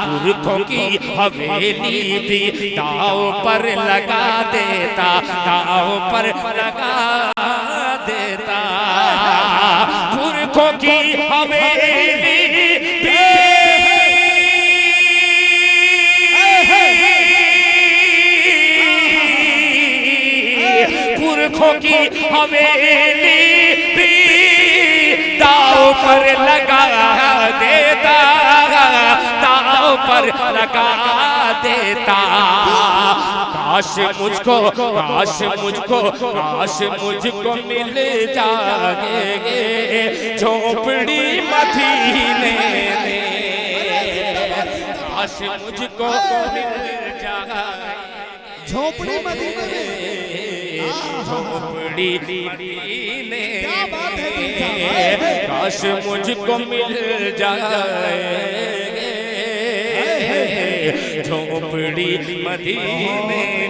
पुरखों की हवेली भी दाव पर लगा देता, दाव पर लगा देता। पुरखों की हवेली भी पुरखों की हवेली भी दाव पर लगा देता, दाव पर लगा देता। काश मुझको, काश मुझको, काश मुझको मिल जाएंगे झोपड़ी मदीने में, काश मुझको मिल जाए झोपड़ी मदीने में, झोपड़ी मदीने में, काश मुझको मिल जाए झोपड़ी मदीने